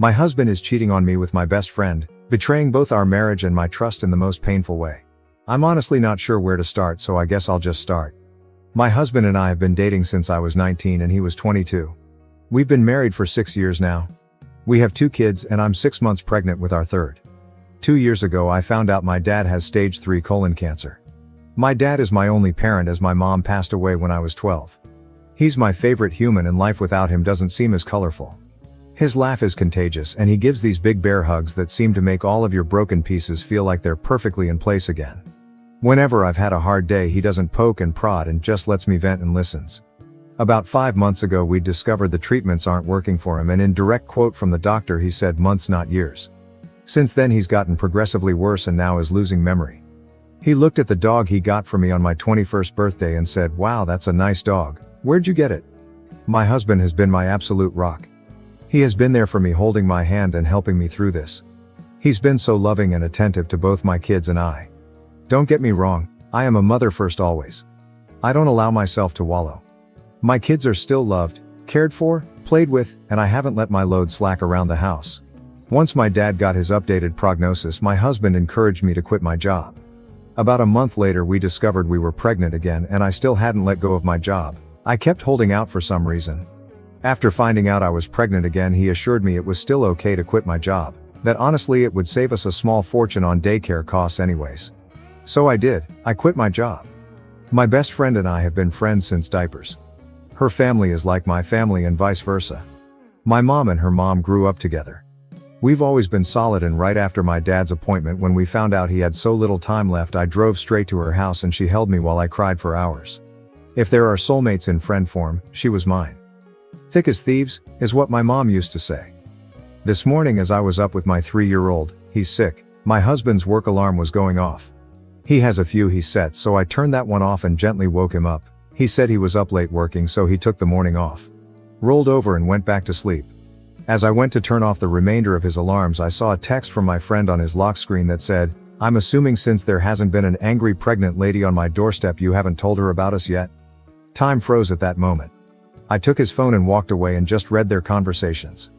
My husband is cheating on me with my best friend, betraying both our marriage and my trust in the most painful way. I'm honestly not sure where to start, so I guess I'll just start. My husband and I have been dating since I was 19 and he was 22. We've been married for 6 years now. We have 2 kids and I'm 6 months pregnant with our third. 2 years ago I found out my dad has stage 3 colon cancer. My dad is my only parent as my mom passed away when I was 12. He's my favorite human and life without him doesn't seem as colorful. His laugh is contagious and he gives these big bear hugs that seem to make all of your broken pieces feel like they're perfectly in place again. Whenever I've had a hard day he doesn't poke and prod and just lets me vent and listens. About 5 months ago we discovered the treatments aren't working for him and in direct quote from the doctor he said months not years. Since then he's gotten progressively worse and now is losing memory. He looked at the dog he got for me on my 21st birthday and said, "Wow, that's a nice dog. Where'd you get it?" My husband has been my absolute rock. He has been there for me holding my hand and helping me through this. He's been so loving and attentive to both my kids and I. Don't get me wrong, I am a mother first always. I don't allow myself to wallow. My kids are still loved, cared for, played with, and I haven't let my load slack around the house. Once my dad got his updated prognosis, my husband encouraged me to quit my job. About a month later we discovered we were pregnant again and I still hadn't let go of my job. I kept holding out for some reason. After finding out I was pregnant again he assured me it was still okay to quit my job, that honestly it would save us a small fortune on daycare costs anyways. So I did, I quit my job. My best friend and I have been friends since diapers. Her family is like my family and vice versa. My mom and her mom grew up together. We've always been solid and right after my dad's appointment when we found out he had so little time left I drove straight to her house and she held me while I cried for hours. If there are soulmates in friend form, she was mine. Thick as thieves, is what my mom used to say. This morning as I was up with my 3-year-old, he's sick, my husband's work alarm was going off. He has a few he sets so I turned that one off and gently woke him up. He said he was up late working so he took the morning off. Rolled over and went back to sleep. As I went to turn off the remainder of his alarms I saw a text from my friend on his lock screen that said, "I'm assuming since there hasn't been an angry pregnant lady on my doorstep you haven't told her about us yet?" Time froze at that moment. I took his phone and walked away and just read their conversations.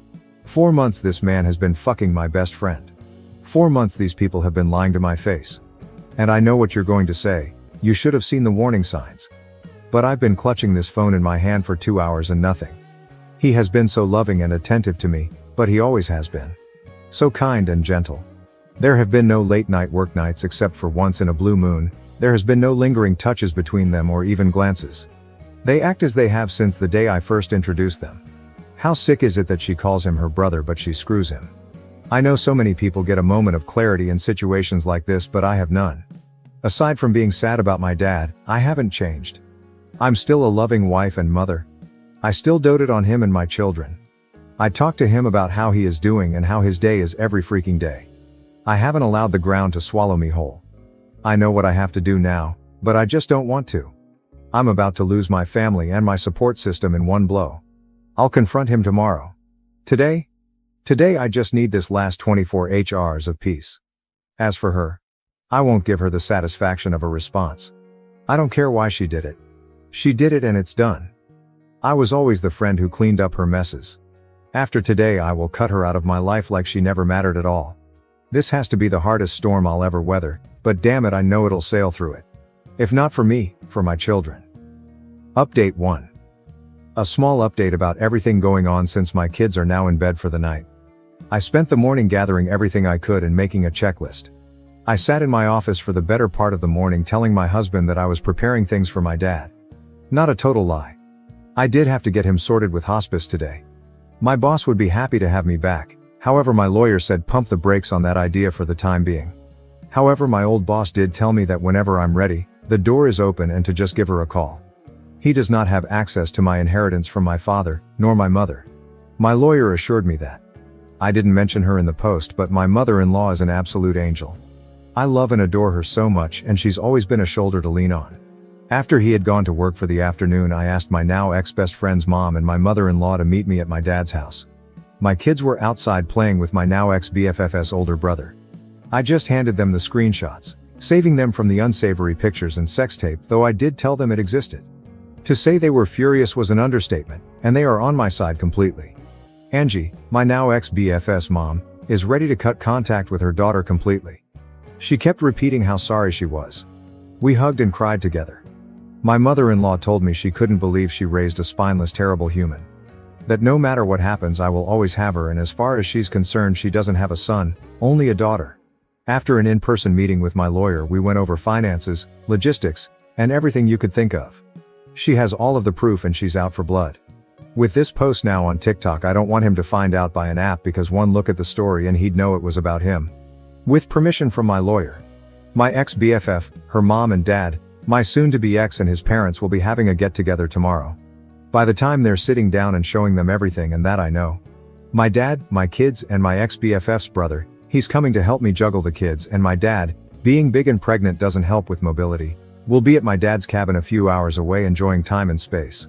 4 months this man has been fucking my best friend. 4 months these people have been lying to my face. And I know what you're going to say, you should have seen the warning signs. But I've been clutching this phone in my hand for 2 hours and nothing. He has been so loving and attentive to me, but he always has been. So kind and gentle. There have been no late night work nights except for once in a blue moon, there has been no lingering touches between them or even glances. They act as they have since the day I first introduced them. How sick is it that she calls him her brother but she screws him? I know so many people get a moment of clarity in situations like this but I have none. Aside from being sad about my dad, I haven't changed. I'm still a loving wife and mother. I still doted on him and my children. I talk to him about how he is doing and how his day is every freaking day. I haven't allowed the ground to swallow me whole. I know what I have to do now, but I just don't want to. I'm about to lose my family and my support system in one blow. I'll confront him tomorrow. Today I just need this last 24 hours of peace. As for her, I won't give her the satisfaction of a response. I don't care why she did it. She did it and it's done. I was always the friend who cleaned up her messes. After today I will cut her out of my life like she never mattered at all. This has to be the hardest storm I'll ever weather, but damn it I know it'll sail through it. If not for me, for my children. Update 1. A small update about everything going on since my kids are now in bed for the night. I spent the morning gathering everything I could and making a checklist. I sat in my office for the better part of the morning telling my husband that I was preparing things for my dad. Not a total lie. I did have to get him sorted with hospice today. My boss would be happy to have me back, however my lawyer said pump the brakes on that idea for the time being. However my old boss did tell me that whenever I'm ready, the door is open and to just give her a call. He does not have access to my inheritance from my father, nor my mother. My lawyer assured me that. I didn't mention her in the post but my mother-in-law is an absolute angel. I love and adore her so much and she's always been a shoulder to lean on. After he had gone to work for the afternoon I asked my now ex-best friend's mom and my mother-in-law to meet me at my dad's house. My kids were outside playing with my now ex-BFF's older brother. I just handed them the screenshots, saving them from the unsavory pictures and sex tape, though I did tell them it existed. To say they were furious was an understatement, and they are on my side completely. Angie, my now ex-BFF's mom, is ready to cut contact with her daughter completely. She kept repeating how sorry she was. We hugged and cried together. My mother-in-law told me she couldn't believe she raised a spineless, terrible human. That no matter what happens I will always have her, and as far as she's concerned she doesn't have a son, only a daughter. After an in-person meeting with my lawyer we went over finances, logistics, and everything you could think of. She has all of the proof and she's out for blood. With this post now on TikTok I don't want him to find out by an app, because one look at the story and he'd know it was about him. With permission from my lawyer. My ex-BFF, her mom and dad, my soon-to-be ex and his parents will be having a get-together tomorrow. By the time they're sitting down and showing them everything and that I know. My dad, my kids, and my ex-BFF's brother, he's coming to help me juggle the kids, and my dad, being big and pregnant doesn't help with mobility, will be at my dad's cabin a few hours away enjoying time and space.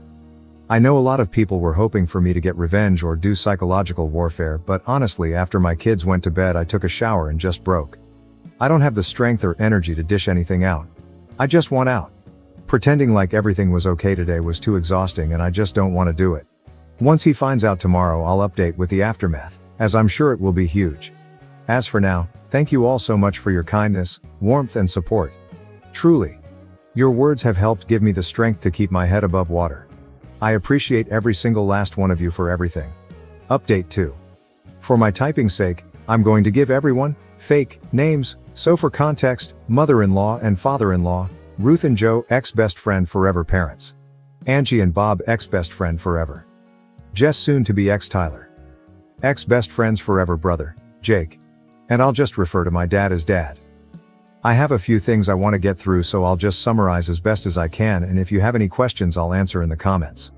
I know a lot of people were hoping for me to get revenge or do psychological warfare, but honestly after my kids went to bed I took a shower and just broke. I don't have the strength or energy to dish anything out. I just want out. Pretending like everything was okay today was too exhausting and I just don't want to do it. Once he finds out tomorrow I'll update with the aftermath, as I'm sure it will be huge. As for now, thank you all so much for your kindness, warmth and support. Truly. Your words have helped give me the strength to keep my head above water. I appreciate every single last one of you for everything. Update 2. For my typing's sake, I'm going to give everyone fake names, so for context, mother-in-law and father-in-law, Ruth and Joe, ex-best friend forever parents. Angie and Bob, ex-best friend forever. Jess, soon to be ex-Tyler. Ex-best friends forever brother, Jake. And I'll just refer to my dad as Dad. I have a few things I want to get through, so I'll just summarize as best as I can, and if you have any questions I'll answer in the comments.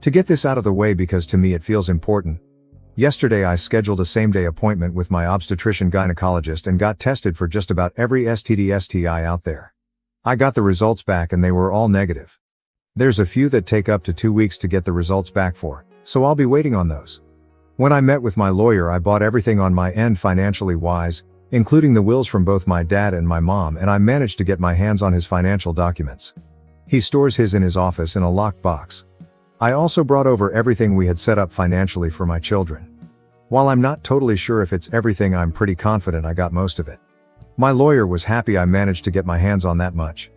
To get this out of the way, because to me it feels important. Yesterday I scheduled a same-day appointment with my obstetrician gynecologist and got tested for just about every STD/STI out there. I got the results back and they were all negative. There's a few that take up to 2 weeks to get the results back for, so I'll be waiting on those. When I met with my lawyer I bought everything on my end financially wise, including the wills from both my dad and my mom, and I managed to get my hands on his financial documents. He stores his in his office in a locked box. I also brought over everything we had set up financially for my children. While I'm not totally sure if it's everything, I'm pretty confident I got most of it. My lawyer was happy I managed to get my hands on that much.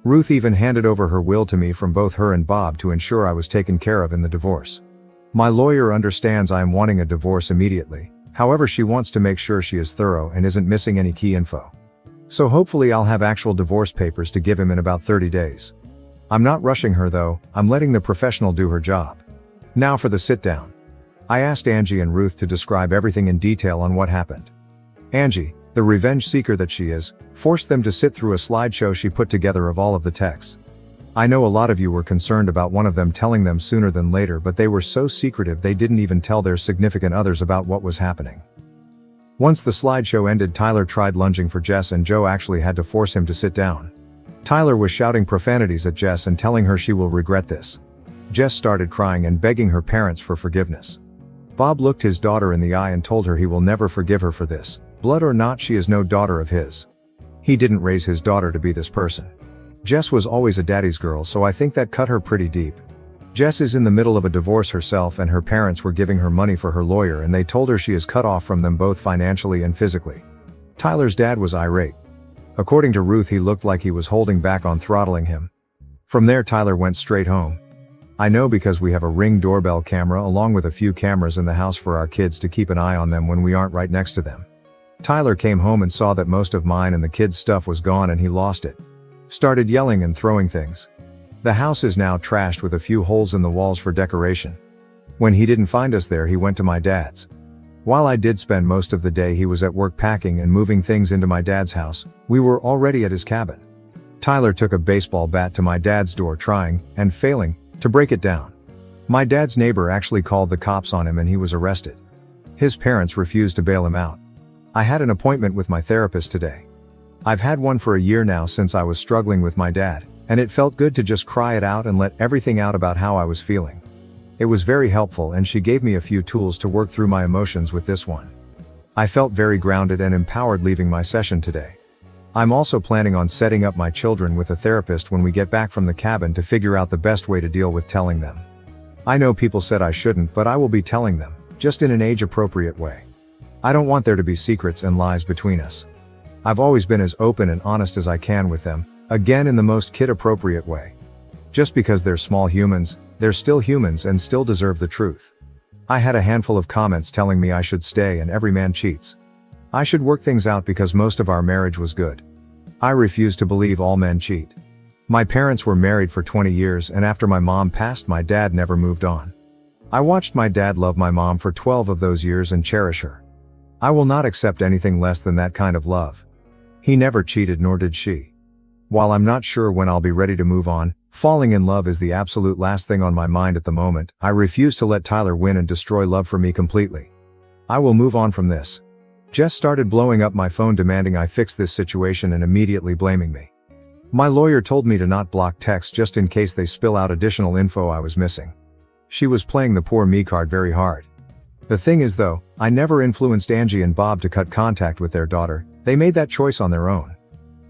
Ruth even handed over her will to me from both her and Bob to ensure I was taken care of in the divorce. My lawyer understands I am wanting a divorce immediately, however she wants to make sure she is thorough and isn't missing any key info. So hopefully I'll have actual divorce papers to give him in about 30 days. I'm not rushing her though, I'm letting the professional do her job. Now for the sit down. I asked Angie and Ruth to describe everything in detail on what happened. Angie, the revenge seeker that she is, forced them to sit through a slideshow she put together of all of the texts. I know a lot of you were concerned about one of them telling them sooner than later, but they were so secretive they didn't even tell their significant others about what was happening. Once the slideshow ended, Tyler tried lunging for Jess and Joe actually had to force him to sit down. Tyler was shouting profanities at Jess and telling her she will regret this. Jess started crying and begging her parents for forgiveness. Bob looked his daughter in the eye and told her he will never forgive her for this. Blood or not, she is no daughter of his. He didn't raise his daughter to be this person. Jess was always a daddy's girl, so I think that cut her pretty deep. Jess is in the middle of a divorce herself and her parents were giving her money for her lawyer and they told her she is cut off from them both financially and physically. Tyler's dad was irate. According to Ruth, he looked like he was holding back on throttling him. From there Tyler went straight home. I know because we have a Ring doorbell camera along with a few cameras in the house for our kids to keep an eye on them when we aren't right next to them. Tyler came home and saw that most of mine and the kids' stuff was gone and he lost it. Started yelling and throwing things. The house is now trashed with a few holes in the walls for decoration. When he didn't find us there, he went to my dad's. While I did spend most of the day, he was at work packing and moving things into my dad's house. We were already at his cabin. Tyler took a baseball bat to my dad's door trying, and failing, to break it down. My dad's neighbor actually called the cops on him and he was arrested. His parents refused to bail him out. I had an appointment with my therapist today. I've had one for a year now since I was struggling with my dad, and it felt good to just cry it out and let everything out about how I was feeling. It was very helpful and she gave me a few tools to work through my emotions with this one. I felt very grounded and empowered leaving my session today. I'm also planning on setting up my children with a therapist when we get back from the cabin to figure out the best way to deal with telling them. I know people said I shouldn't, but I will be telling them. just in an age-appropriate way. I don't want there to be secrets and lies between us. I've always been as open and honest as I can with them, again in the most kid-appropriate way. Just because they're small humans, they're still humans and still deserve the truth. I had a handful of comments telling me I should stay and every man cheats. I should work things out because most of our marriage was good. I refuse to believe all men cheat. My parents were married for 20 years and after my mom passed my dad never moved on. I watched my dad love my mom for 12 of those years and cherish her. I will not accept anything less than that kind of love. He never cheated nor did she. While I'm not sure when I'll be ready to move on, falling in love is the absolute last thing on my mind at the moment. I refuse to let Tyler win and destroy love for me completely. I will move on from this. Jess started blowing up my phone demanding I fix this situation and immediately blaming me. My lawyer told me to not block texts just in case they spill out additional info I was missing. She was playing the poor me card very hard. The thing is though, I never influenced Angie and Bob to cut contact with their daughter, they made that choice on their own.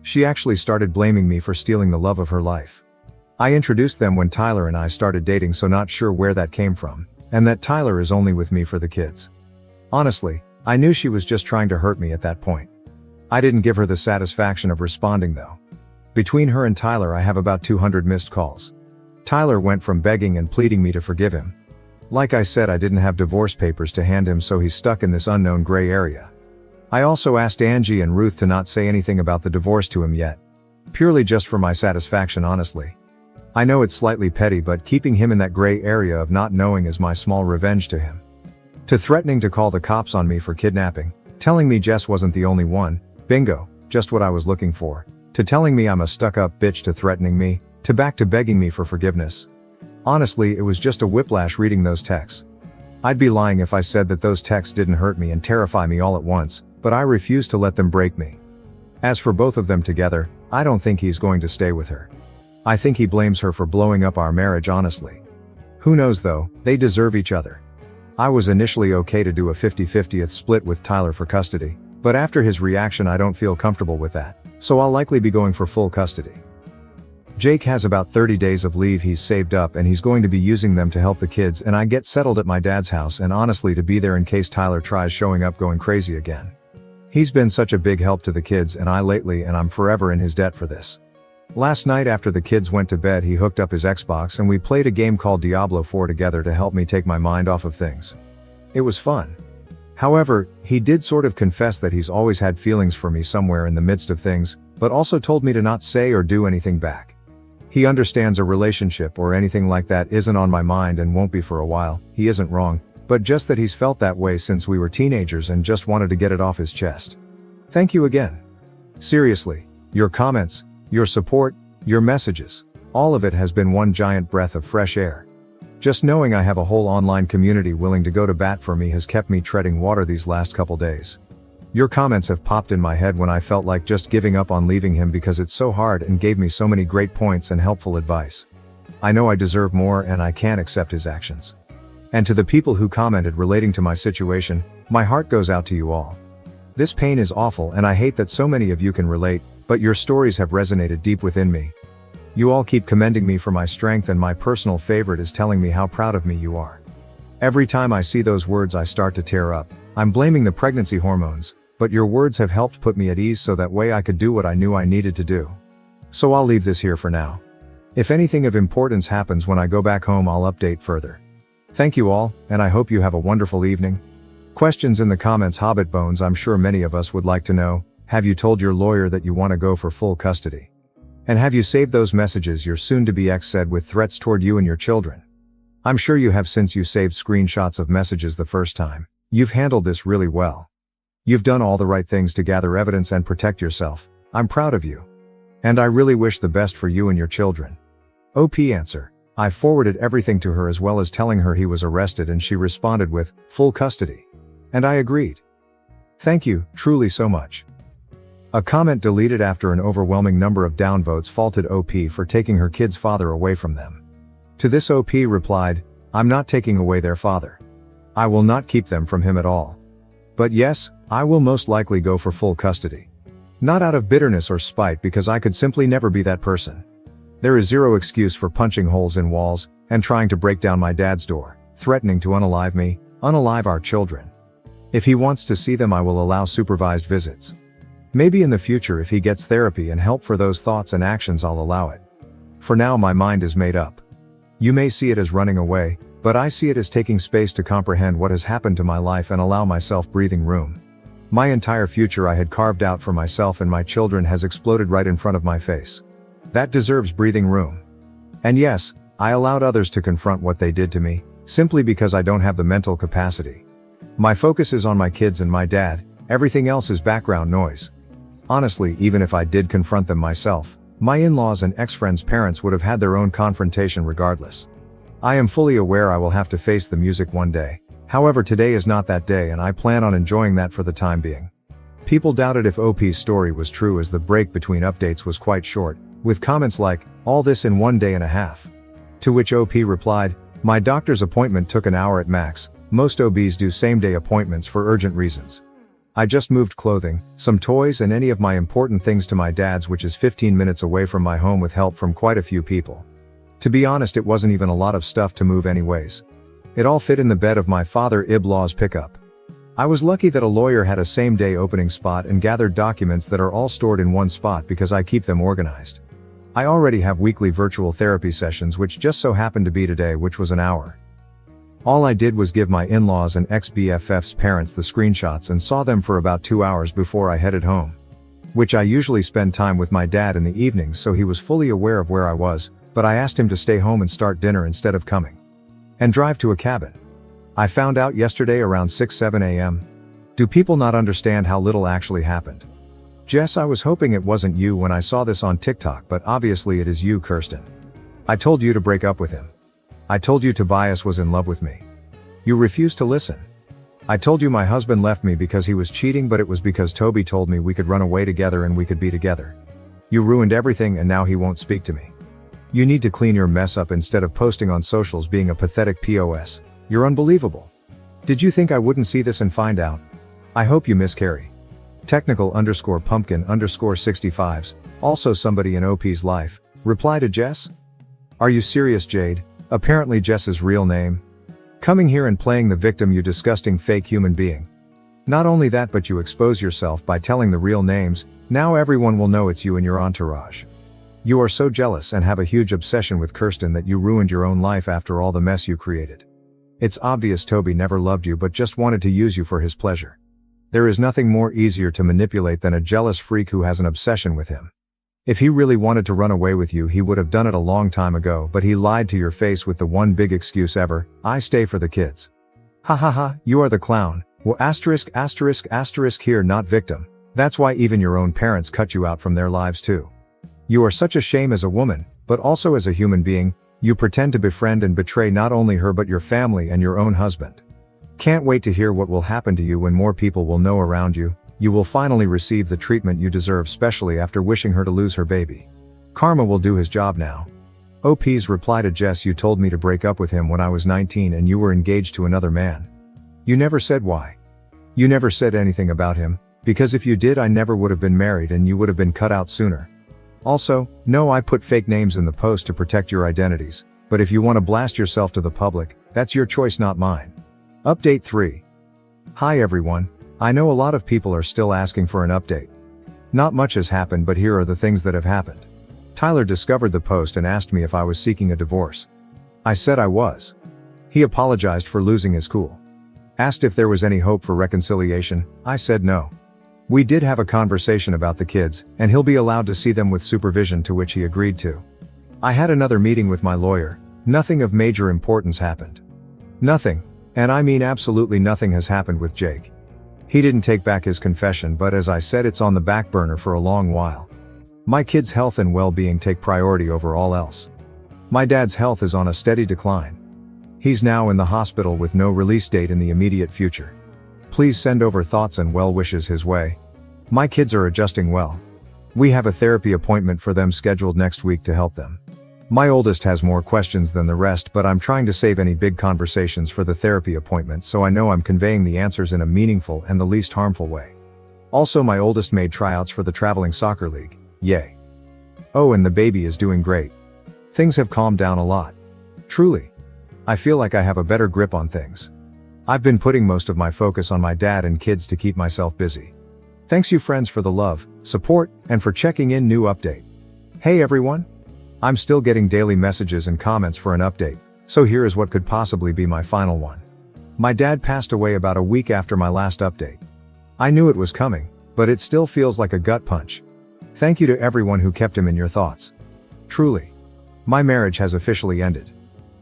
She actually started blaming me for stealing the love of her life. I introduced them when Tyler and I started dating, so not sure where that came from, and that Tyler is only with me for the kids. Honestly, I knew she was just trying to hurt me at that point. I didn't give her the satisfaction of responding though. Between her and Tyler I have about 200 missed calls. Tyler went from begging and pleading me to forgive him. Like I said, I didn't have divorce papers to hand him, so he's stuck in this unknown gray area. I also asked Angie and Ruth to not say anything about the divorce to him yet. Purely just for my satisfaction, honestly. I know it's slightly petty, but keeping him in that gray area of not knowing is my small revenge to him. To threatening to call the cops on me for kidnapping, telling me Jess wasn't the only one, bingo, just what I was looking for, to telling me I'm a stuck-up bitch, to threatening me, to back to begging me for forgiveness. Honestly, it was just a whiplash reading those texts. I'd be lying if I said that those texts didn't hurt me and terrify me all at once, but I refuse to let them break me. As for both of them together, I don't think he's going to stay with her. I think he blames her for blowing up our marriage, honestly. Who knows though, they deserve each other. I was initially okay to do a 50-50th split with Tyler for custody, but after his reaction I don't feel comfortable with that, so I'll likely be going for full custody. Jake has about 30 days of leave he's saved up and he's going to be using them to help the kids and I get settled at my dad's house, and honestly to be there in case Tyler tries showing up going crazy again. He's been such a big help to the kids and I lately, and I'm forever in his debt for this. Last night after the kids went to bed he hooked up his Xbox and we played a game called Diablo 4 together to help me take my mind off of things. It was fun. However, he did sort of confess that he's always had feelings for me somewhere in the midst of things, but also told me to not say or do anything back. He understands a relationship or anything like that isn't on my mind and won't be for a while. He isn't wrong, but just that he's felt that way since we were teenagers and just wanted to get it off his chest. Thank you again. Seriously, your comments, your support, your messages, all of it has been one giant breath of fresh air. Just knowing I have a whole online community willing to go to bat for me has kept me treading water these last couple days. Your comments have popped in my head when I felt like just giving up on leaving him because it's so hard, and gave me so many great points and helpful advice. I know I deserve more and I can't accept his actions. And to the people who commented relating to my situation, my heart goes out to you all. This pain is awful and I hate that so many of you can relate, but your stories have resonated deep within me. You all keep commending me for my strength, and my personal favorite is telling me how proud of me you are. Every time I see those words I start to tear up. I'm blaming the pregnancy hormones, but your words have helped put me at ease so that way I could do what I knew I needed to do. So I'll leave this here for now. If anything of importance happens when I go back home I'll update further. Thank you all, and I hope you have a wonderful evening. Questions in the comments. Hobbit Bones, I'm sure many of us would like to know, have you told your lawyer that you want to go for full custody? And have you saved those messages your soon-to-be ex said with threats toward you and your children? I'm sure you have, since you saved screenshots of messages the first time. You've handled this really well. You've done all the right things to gather evidence and protect yourself. I'm proud of you. And I really wish the best for you and your children. OP answer. I forwarded everything to her as well as telling her he was arrested, and she responded with, full custody. And I agreed. Thank you, truly so much. A comment deleted after an overwhelming number of downvotes faulted OP for taking her kid's father away from them. To this OP replied, I'm not taking away their father. I will not keep them from him at all. But yes, I will most likely go for full custody. Not out of bitterness or spite, because I could simply never be that person. There is zero excuse for punching holes in walls, and trying to break down my dad's door, threatening to unalive me, Unalive our children. If he wants to see them, I will allow supervised visits. Maybe in the future, if he gets therapy and help for those thoughts and actions, I'll allow it. For now, my mind is made up. You may see it as running away, but I see it as taking space to comprehend what has happened to my life and allow myself breathing room. My entire future I had carved out for myself and my children has exploded right in front of my face. That deserves breathing room. And yes, I allowed others to confront what they did to me, simply because I don't have the mental capacity. My focus is on my kids and my dad, everything else is background noise. Honestly, even if I did confront them myself, my in-laws and ex-friends' parents would have had their own confrontation regardless. I am fully aware I will have to face the music one day. However, today is not that day and I plan on enjoying that for the time being. People doubted if OP's story was true as the break between updates was quite short, with comments like, "All this in 1 day and a half." To which OP replied, "My doctor's appointment took an hour at max, most OBs do same-day appointments for urgent reasons. I just moved clothing, some toys and any of my important things to my dad's, which is 15 minutes away from my home with help from quite a few people. To be honest, it wasn't even a lot of stuff to move anyways. It all fit in the bed of my father-in-law's pickup. I was lucky that a lawyer had a same-day opening spot and gathered documents that are all stored in one spot because I keep them organized. I already have weekly virtual therapy sessions, which just so happened to be today, which was an hour. All I did was give my in-laws and ex-BFF's parents the screenshots and saw them for about 2 hours before I headed home. Which I usually spend time with my dad in the evenings, so he was fully aware of where I was, but I asked him to stay home and start dinner instead of coming and drive to a cabin. I found out yesterday around 6-7 a.m. Do people not understand how little actually happened? Jess, I was hoping it wasn't you when I saw this on TikTok, but obviously it is you, Kirsten. I told you to break up with him. I told you Tobias was in love with me. You refused to listen. I told you my husband left me because he was cheating, but it was because Toby told me we could run away together and we could be together. You ruined everything and now he won't speak to me. You need to clean your mess up instead of posting on socials being a pathetic POS. You're unbelievable. Did you think I wouldn't see this and find out? I hope you miscarry. Technical_pumpkin_65s, also somebody in OP's life, reply to Jess? Are you serious, Jade? Apparently Jess's real name. Coming here and playing the victim, you disgusting fake human being. Not only that, but you expose yourself by telling the real names. Now everyone will know it's you and your entourage. You are so jealous and have a huge obsession with Kirsten that you ruined your own life after all the mess you created. It's obvious Toby never loved you but just wanted to use you for his pleasure. There is nothing more easier to manipulate than a jealous freak who has an obsession with him. If he really wanted to run away with you, he would have done it a long time ago, but he lied to your face with the one big excuse ever, I stay for the kids. Ha ha ha, you are the clown. Well, asterisk here, not victim. That's why even your own parents cut you out from their lives too. You are such a shame as a woman, but also as a human being. You pretend to befriend and betray not only her but your family and your own husband. Can't wait to hear what will happen to you when more people will know around you. You will finally receive the treatment you deserve, especially after wishing her to lose her baby. Karma will do his job now. OP's reply to Jess, you told me to break up with him when I was 19 and you were engaged to another man. You never said why. You never said anything about him, because if you did I never would have been married and you would have been cut out sooner. Also, no, I put fake names in the post to protect your identities, but if you want to blast yourself to the public, that's your choice, not mine. Update 3. Hi everyone. I know a lot of people are still asking for an update. Not much has happened, but here are the things that have happened. Tyler discovered the post and asked me if I was seeking a divorce. I said I was. He apologized for losing his cool. Asked if there was any hope for reconciliation. I said no. We did have a conversation about the kids, and he'll be allowed to see them with supervision, to which he agreed to. I had another meeting with my lawyer. Nothing of major importance happened. Nothing, and I mean absolutely nothing, has happened with Jake. He didn't take back his confession, but as I said, it's on the back burner for a long while. My kids' health and well-being take priority over all else. My dad's health is on a steady decline. He's now in the hospital with no release date in the immediate future. Please send over thoughts and well wishes his way. My kids are adjusting well. We have a therapy appointment for them scheduled next week to help them. My oldest has more questions than the rest, but I'm trying to save any big conversations for the therapy appointment, so I know I'm conveying the answers in a meaningful and the least harmful way. Also, my oldest made tryouts for the traveling soccer league. Yay. Oh, and the baby is doing great. Things have calmed down a lot. Truly. I feel like I have a better grip on things. I've been putting most of my focus on my dad and kids to keep myself busy. Thanks you friends for the love, support, and for checking in new update. Hey everyone! I'm still getting daily messages and comments for an update, so here is what could possibly be my final one. My dad passed away about a week after my last update. I knew it was coming, but it still feels like a gut punch. Thank you to everyone who kept him in your thoughts. Truly. My marriage has officially ended.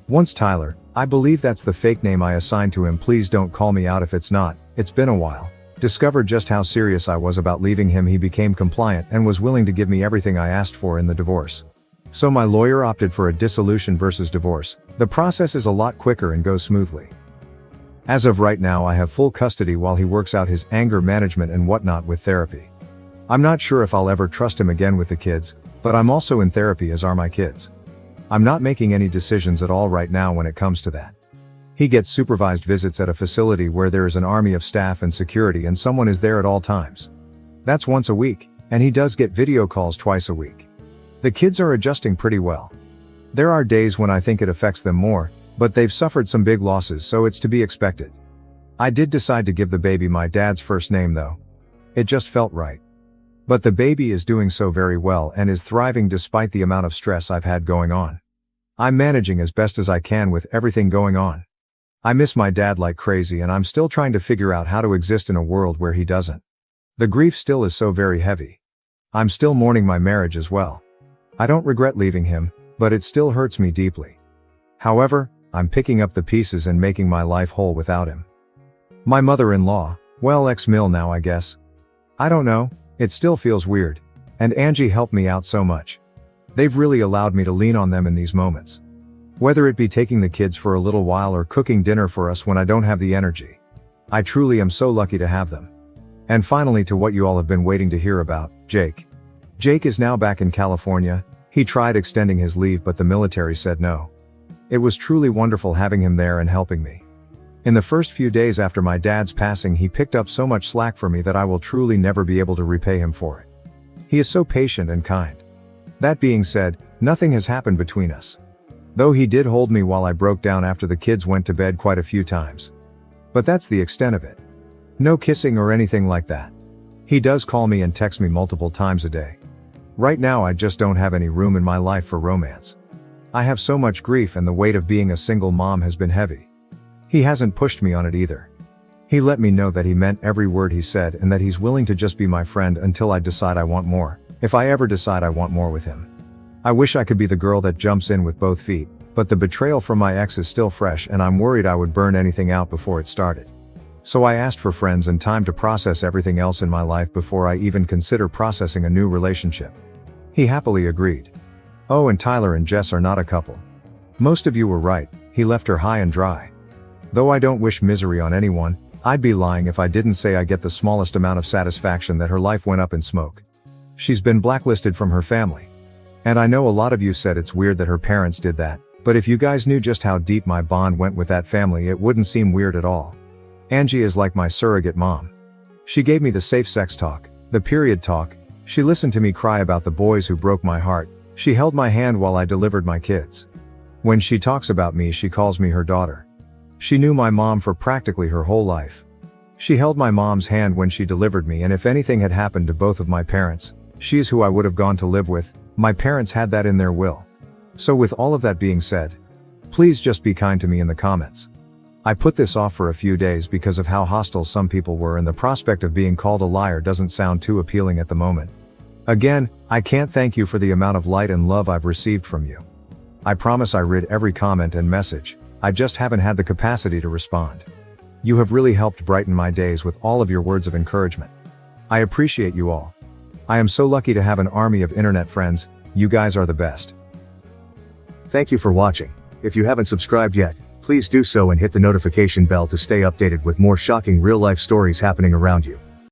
Once Tyler, I believe that's the fake name I assigned to him, please don't call me out if it's not, it's been a while, discovered just how serious I was about leaving him, he became compliant and was willing to give me everything I asked for in the divorce. So my lawyer opted for a dissolution versus divorce. The process is a lot quicker and goes smoothly. As of right now I have full custody while he works out his anger management and whatnot with therapy. I'm not sure if I'll ever trust him again with the kids, but I'm also in therapy as are my kids. I'm not making any decisions at all right now when it comes to that. He gets supervised visits at a facility where there is an army of staff and security and someone is there at all times. That's once a week, and he does get video calls twice a week. The kids are adjusting pretty well. There are days when I think it affects them more, but they've suffered some big losses, so it's to be expected. I did decide to give the baby my dad's first name though. It just felt right. But the baby is doing so very well and is thriving despite the amount of stress I've had going on. I'm managing as best as I can with everything going on. I miss my dad like crazy and I'm still trying to figure out how to exist in a world where he doesn't. The grief still is so very heavy. I'm still mourning my marriage as well. I don't regret leaving him, but it still hurts me deeply. However, I'm picking up the pieces and making my life whole without him. My mother-in-law, well, ex-mill now I guess. I don't know, it still feels weird. And Angie helped me out so much. They've really allowed me to lean on them in these moments. Whether it be taking the kids for a little while or cooking dinner for us when I don't have the energy. I truly am so lucky to have them. And finally, to what you all have been waiting to hear about, Jake. Jake is now back in California. He tried extending his leave but the military said no. It was truly wonderful having him there and helping me. In the first few days after my dad's passing he picked up so much slack for me that I will truly never be able to repay him for it. He is so patient and kind. That being said, nothing has happened between us. Though he did hold me while I broke down after the kids went to bed quite a few times. But that's the extent of it. No kissing or anything like that. He does call me and text me multiple times a day. Right now I just don't have any room in my life for romance. I have so much grief and the weight of being a single mom has been heavy. He hasn't pushed me on it either. He let me know that he meant every word he said and that he's willing to just be my friend until I decide I want more, if I ever decide I want more with him. I wish I could be the girl that jumps in with both feet, but the betrayal from my ex is still fresh and I'm worried I would burn anything out before it started. So I asked for friends and time to process everything else in my life before I even consider processing a new relationship. He happily agreed. Oh, and Tyler and Jess are not a couple. Most of you were right, he left her high and dry. Though I don't wish misery on anyone, I'd be lying if I didn't say I get the smallest amount of satisfaction that her life went up in smoke. She's been blacklisted from her family. And I know a lot of you said it's weird that her parents did that, but if you guys knew just how deep my bond went with that family it wouldn't seem weird at all. Angie is like my surrogate mom. She gave me the safe sex talk, the period talk, she listened to me cry about the boys who broke my heart, she held my hand while I delivered my kids. When she talks about me she calls me her daughter. She knew my mom for practically her whole life. She held my mom's hand when she delivered me and if anything had happened to both of my parents, she's who I would have gone to live with, my parents had that in their will. So with all of that being said, please just be kind to me in the comments. I put this off for a few days because of how hostile some people were and the prospect of being called a liar doesn't sound too appealing at the moment. Again, I can't thank you for the amount of light and love I've received from you. I promise I read every comment and message, I just haven't had the capacity to respond. You have really helped brighten my days with all of your words of encouragement. I appreciate you all. I am so lucky to have an army of internet friends, you guys are the best. Thank you for watching. If you haven't subscribed yet, please do so and hit the notification bell to stay updated with more shocking real-life stories happening around you.